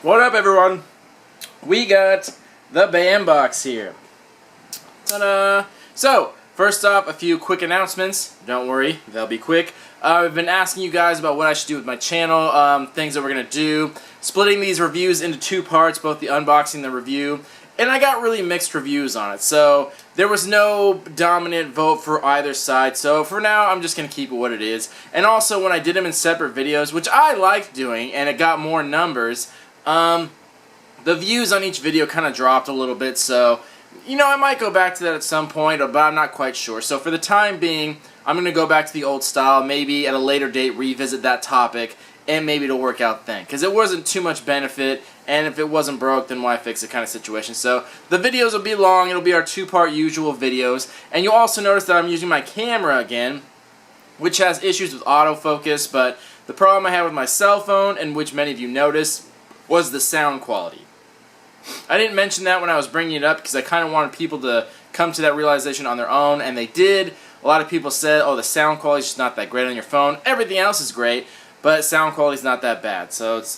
What up, everyone? We got the BAM box here. Ta-da! So, first off, a few quick announcements. Don't worry, they'll be quick. I've been asking you guys about what I should do with my channel, things that we're going to do. Splitting these reviews into two parts, both the unboxing and the review. And I got really mixed reviews on it, so there was no dominant vote for either side. So for now, I'm just going to keep it what it is. And also, when I did them in separate videos, which I liked doing, and it got more numbers, the views on each video kind of dropped a little bit. So, you know, I might go back to that at some point, but I'm not quite sure. So for the time being, I'm going to go back to the old style, maybe at a later date revisit that topic, and maybe it'll work out then. Because it wasn't too much benefit, and if it wasn't broke, then why fix it kind of situation. So the videos will be long. It'll be our two-part usual videos. And you'll also notice that I'm using my camera again, which has issues with autofocus, but the problem I had with my cell phone, and which many of you noticed, was the sound quality. I didn't mention that when I was bringing it up because I kind of wanted people to come to that realization on their own, and they did. A lot of people said, oh, the sound quality is just not that great on your phone. Everything else is great, but sound quality is not that bad,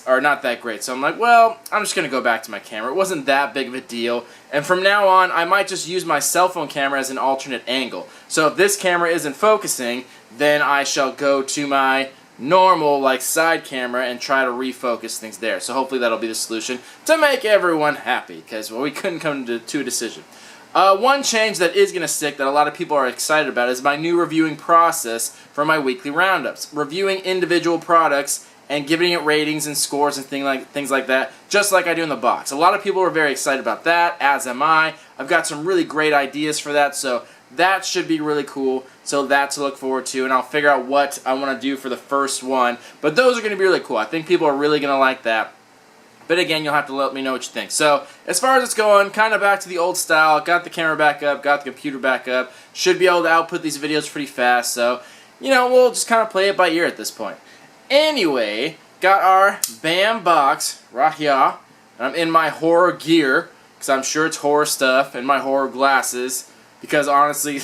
or not that great. So I'm like, well, I'm just going to go back to my camera. It wasn't that big of a deal, and from now on, I might just use my cell phone camera as an alternate angle. So if this camera isn't focusing, then I shall go to my normal side camera and try to refocus things there. So hopefully that'll be the solution to make everyone happy, because well, we couldn't come to a decision. One change that is going to stick that a lot of people are excited about is my new reviewing process for my weekly roundups. Reviewing individual products and giving it ratings and scores and things like that, just like I do in the box. A lot of people are very excited about that, as am I. I've got some really great ideas for that, so that should be really cool. So that to look forward to, and I'll figure out what I want to do for the first one. But those are going to be really cool. I think people are really going to like that. But again, you'll have to let me know what you think. So, as far as it's going, kind of back to the old style. Got the camera back up, got the computer back up. Should be able to output these videos pretty fast. So, you know, we'll just kind of play it by ear at this point. Anyway, got our BAM box right here. And I'm in my horror gear, because I'm sure it's horror stuff, and my horror glasses. Because honestly,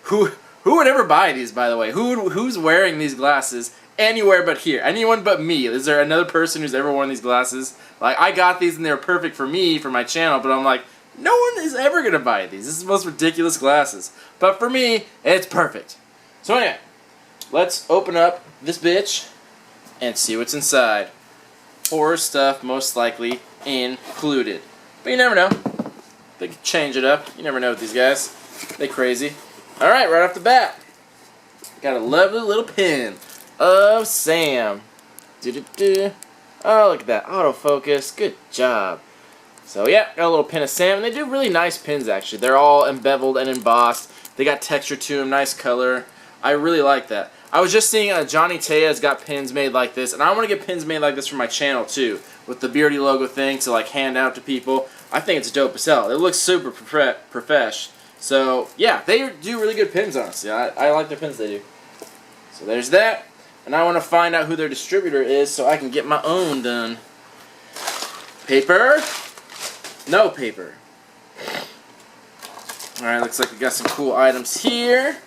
who would ever buy these, by the way? Who's wearing these glasses anywhere but here? Anyone but me. Is there another person who's ever worn these glasses? I got these and they were perfect for me, for my channel, but I'm like, no one is ever going to buy these. This is the most ridiculous glasses. But for me, it's perfect. So anyway, let's open up this bitch and see what's inside. Horror stuff, most likely, included. But you never know. They could change it up. You never know with these guys. They crazy. Alright, right off the bat, got a lovely little pin of Sam. Oh, look at that. Autofocus. Good job. So, yeah, got a little pin of Sam. And they do really nice pins, actually. They're all embeveled and embossed. They got texture to them. Nice color. I really like that. I was just seeing Johnny Tea's got pins made like this. And I want to get pins made like this for my channel, too. With the Beardy logo thing to, hand out to people. I think it's dope as hell. It looks super profesh. So, yeah, they do really good pins, honestly. I like the pins they do. So there's that. And I want to find out who their distributor is so I can get my own done. Paper. No paper. Alright, looks like we got some cool items here.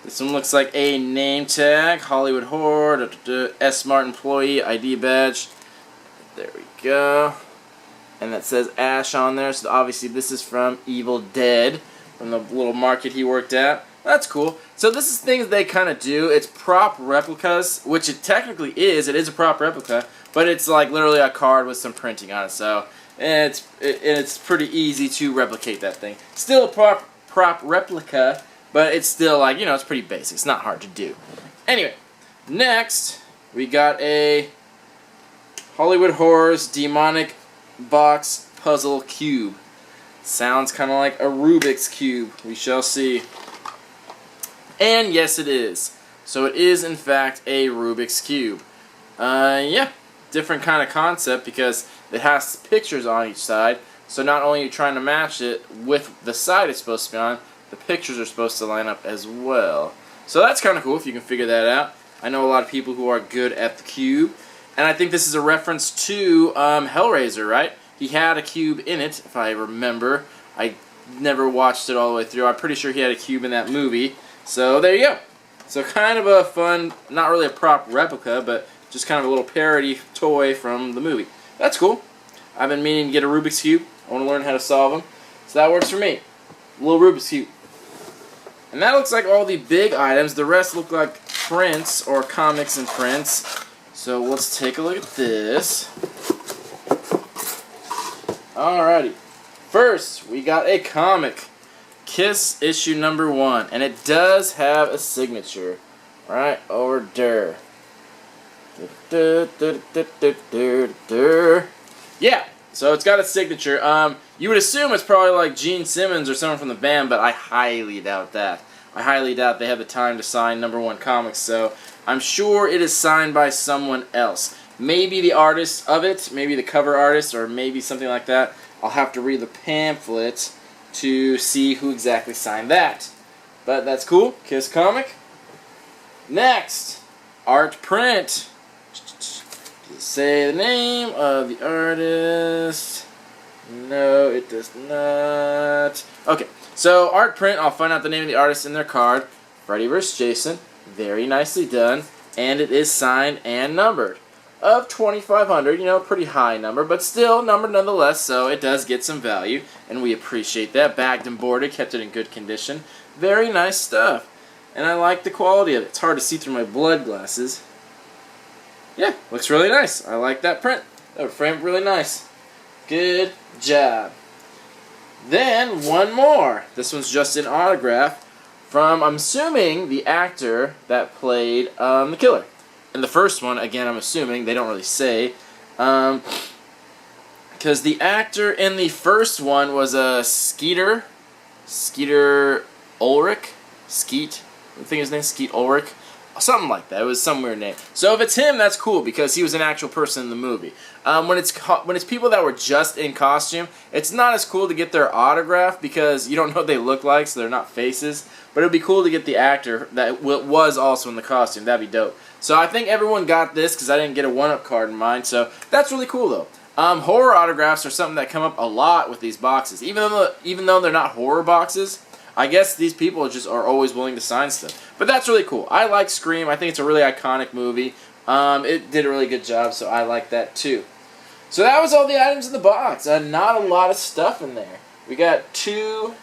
This one looks like a name tag. Hollywood Horror. S-Mart employee ID badge. There we go. And that says Ash on there, so obviously this is from Evil Dead, from the little market he worked at. That's cool. So this is things they kind of do. It's prop replicas, which it technically is. It is a prop replica, but it's literally a card with some printing on it. So it's pretty easy to replicate that thing. Still a prop replica, but it's still it's pretty basic. It's not hard to do. Anyway, next we got a Hollywood Horrors Demonic Box Puzzle Cube. Sounds kind of like a Rubik's Cube. We shall see. And yes, it is. So it is, in fact, a Rubik's Cube. Yeah. Different kind of concept because it has pictures on each side. So not only are you trying to match it with the side it's supposed to be on, the pictures are supposed to line up as well. So that's kind of cool if you can figure that out. I know a lot of people who are good at the cube. And I think this is a reference to Hellraiser, right? He had a cube in it, if I remember. I never watched it all the way through. I'm pretty sure he had a cube in that movie. So there you go. So kind of a fun, not really a prop replica, but just kind of a little parody toy from the movie. that's cool. I've been meaning to get a Rubik's Cube. I want to learn how to solve them. So that works for me. A little Rubik's Cube. And that looks like all the big items. The rest look like prints or comics and prints. So let's take a look at this. Alrighty. First, we got a comic. Kiss issue number 1. And it does have a signature. Right over there. Yeah, so it's got a signature. You would assume it's probably like Gene Simmons or someone from the band, but I highly doubt that. I highly doubt they have the time to sign number 1 comics, so I'm sure it is signed by someone else. Maybe the artist of it, maybe the cover artist, or maybe something like that. I'll have to read the pamphlet to see who exactly signed that. But that's cool. Kiss comic. Next, art print. Say the name of the artist. No, it does not. Okay, so art print, I'll find out the name of the artist in their card. Freddy vs. Jason. Very nicely done. And it is signed and numbered. Of 2,500, you know, pretty high number, but still numbered nonetheless, so it does get some value, and we appreciate that. Bagged and boarded, kept it in good condition. Very nice stuff. And I like the quality of it. It's hard to see through my blood glasses. Yeah, looks really nice. I like that print. That would frame really nice. Good job. Then, one more. This one's just an autograph from, I'm assuming, the actor that played the killer. And the first one, again, I'm assuming, they don't really say, because the actor in the first one was a Skeeter Ulrich? Skeet? I think his name's Skeet Ulrich. Something like that. It was some weird name. So if it's him, that's cool because he was an actual person in the movie. When it's people that were just in costume, it's not as cool to get their autograph because you don't know what they look like, so they're not faces. But it would be cool to get the actor that was also in the costume. That'd be dope. So I think everyone got this because I didn't get a 1-up card in mine. So that's really cool though. Horror autographs are something that come up a lot with these boxes. Even though they're not horror boxes, I guess these people just are always willing to sign stuff. But that's really cool. I like Scream. I think it's a really iconic movie. It did a really good job, so I like that too. So that was all the items in the box. Not a lot of stuff in there. We got 2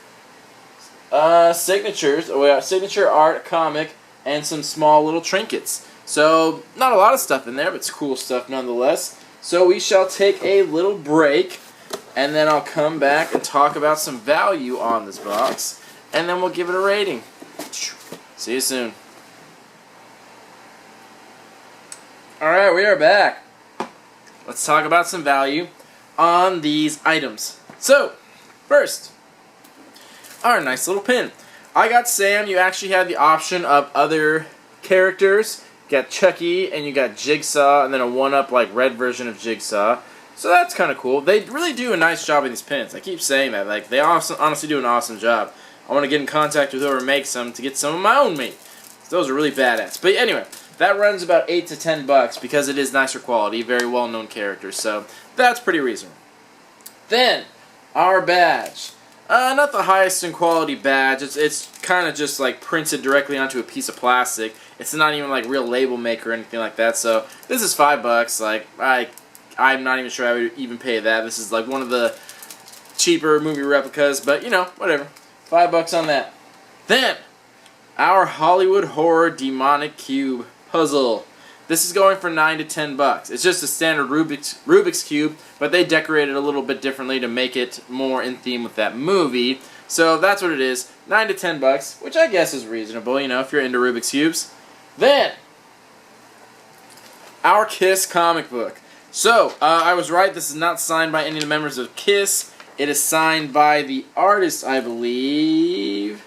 signatures. We got signature art, comic, and some small little trinkets. So not a lot of stuff in there, but it's cool stuff nonetheless. So we shall take a little break, and then I'll come back and talk about some value on this box. And then we'll give it a rating. See you soon. Alright, we are back. Let's talk about some value on these items. So, first, our nice little pin. I got Sam. You actually had the option of other characters. You got Chucky, and you got Jigsaw, and then a 1-up like red version of Jigsaw. So that's kind of cool. They really do a nice job in these pins. I keep saying that. Like, they honestly do an awesome job. I want to get in contact with whoever makes them to get some of my own made. Those are really badass. But anyway, that runs about $8 to $10 because it is nicer quality, very well-known characters. So that's pretty reasonable. Then, our badge. Not the highest in quality badge. It's kind of just like printed directly onto a piece of plastic. It's not even like real label maker or anything like that. So this is $5. Like I'm not even sure I would even pay that. This is like one of the cheaper movie replicas, but you know, whatever. $5 on that. Then, our Hollywood Horror Demonic Cube puzzle. This is going for $9 to $10. It's just a standard Rubik's Cube, but they decorated it a little bit differently to make it more in theme with that movie. So that's what it is. $9 to $10, which I guess is reasonable, you know, if you're into Rubik's Cubes. Then, our Kiss comic book. So, I was right, this is not signed by any of the members of Kiss. It is signed by the artist, I believe.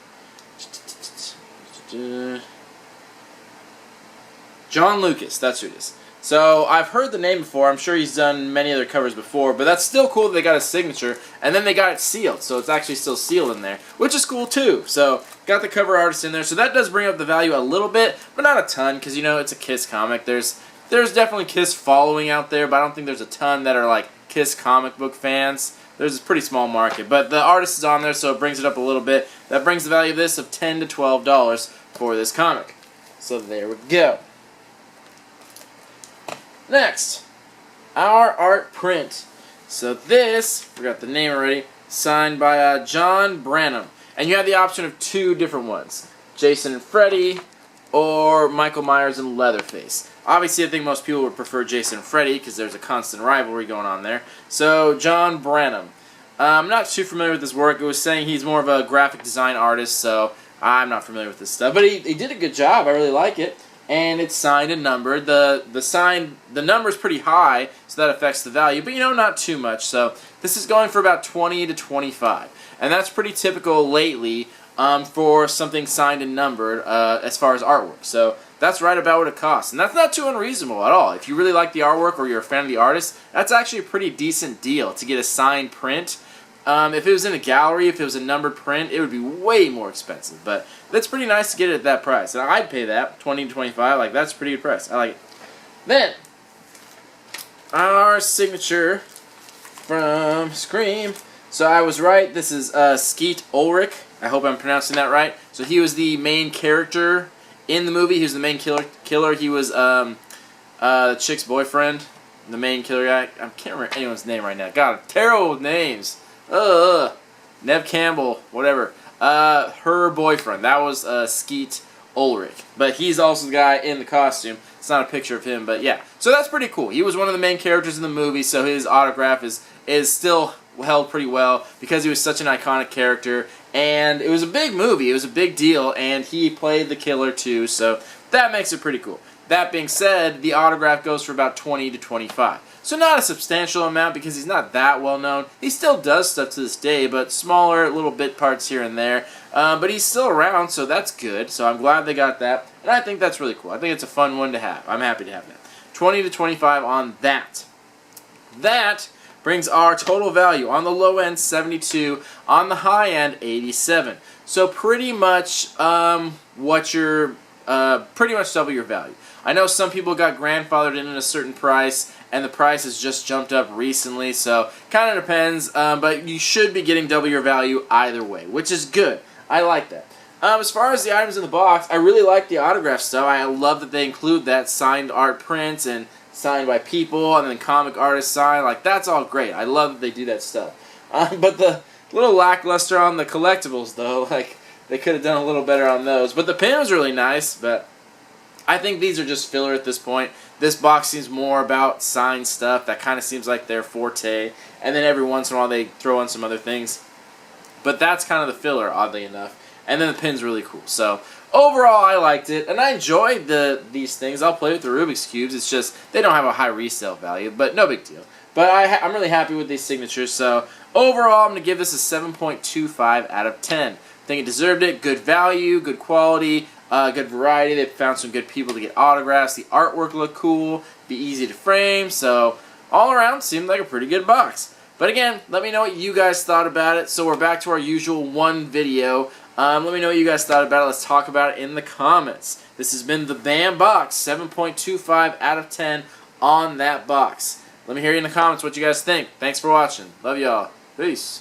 John Lucas, that's who it is. So, I've heard the name before. I'm sure he's done many other covers before, but that's still cool that they got a signature, and then they got it sealed, so it's actually still sealed in there, which is cool too. So, got the cover artist in there, so that does bring up the value a little bit, but not a ton, because, you know, it's a Kiss comic. There's definitely Kiss following out there, but I don't think there's a ton that are, like, Kiss comic book fans. There's a pretty small market, but the artist is on there, so it brings it up a little bit. That brings the value of this of $10 to $12 for this comic. So there we go. Next, our art print. So this, forgot the name already, signed by John Branham. And you have the option of 2 different ones, Jason and Freddy, or Michael Myers and Leatherface. Obviously, I think most people would prefer Jason and Freddy because there's a constant rivalry going on there. So, John Branham. I'm not too familiar with his work. It was saying he's more of a graphic design artist, so I'm not familiar with this stuff. But he did a good job. I really like it. And it's signed and numbered. The number is pretty high, so that affects the value, but not too much. So this is going for about 20 to 25, and that's pretty typical lately for something signed and numbered as far as artwork. So that's right about what it costs, and that's not too unreasonable at all. If you really like the artwork or you're a fan of the artist, that's actually a pretty decent deal to get a signed print. If it was in a gallery, if it was a numbered print, it would be way more expensive. But that's pretty nice to get it at that price. And I'd pay that, 20 to 25. Like, that's a pretty good price. I like it. Then, our signature from Scream. So I was right. This is Skeet Ulrich. I hope I'm pronouncing that right. So he was the main character in the movie. He was the main killer. He was the chick's boyfriend, the main killer guy. I can't remember anyone's name right now. God, terrible with names. Nev Campbell, whatever. Her boyfriend. That was Skeet Ulrich. But he's also the guy in the costume. It's not a picture of him, but yeah. So that's pretty cool. He was one of the main characters in the movie, so his autograph is still held pretty well because he was such an iconic character. And it was a big movie. It was a big deal, and he played the killer too, so that makes it pretty cool. That being said, the autograph goes for about 20 to 25. So not a substantial amount because he's not that well known. He still does stuff to this day, but smaller little bit parts here and there. But he's still around, so that's good. So I'm glad they got that. And I think that's really cool. I think it's a fun one to have. I'm happy to have that. 20 to 25 on that. That brings our total value on the low end 72, on the high end 87. So pretty much what you're pretty much double your value. I know some people got grandfathered in at a certain price, and the price has just jumped up recently, so kind of depends, but you should be getting double your value either way, which is good. I like that. As far as the items in the box, I really like the autograph stuff. I love that they include that signed art prints and signed by people, and then comic artists sign. Like, that's all great. I love that they do that stuff. But the little lackluster on the collectibles, though, like, they could have done a little better on those. But the pin was really nice, but I think these are just filler at this point. This box seems more about signed stuff. That kind of seems like their forte. And then every once in a while they throw in some other things. But that's kind of the filler, oddly enough. And then the pin's really cool. So overall, I liked it. And I enjoyed these things. I'll play with the Rubik's Cubes. It's just they don't have a high resale value. But no big deal. But I'm really happy with these signatures. So overall, I'm going to give this a 7.25 out of 10. I think it deserved it. Good value, good quality. Good variety. They found some good people to get autographs. The artwork looked cool. Be easy to frame. So all around, seemed like a pretty good box. But again, let me know what you guys thought about it. So we're back to our usual one video. Let me know what you guys thought about it. Let's talk about it in the comments. This has been the BAM box. 7.25 out of 10 on that box. Let me hear you in the comments what you guys think. Thanks for watching. Love y'all. Peace.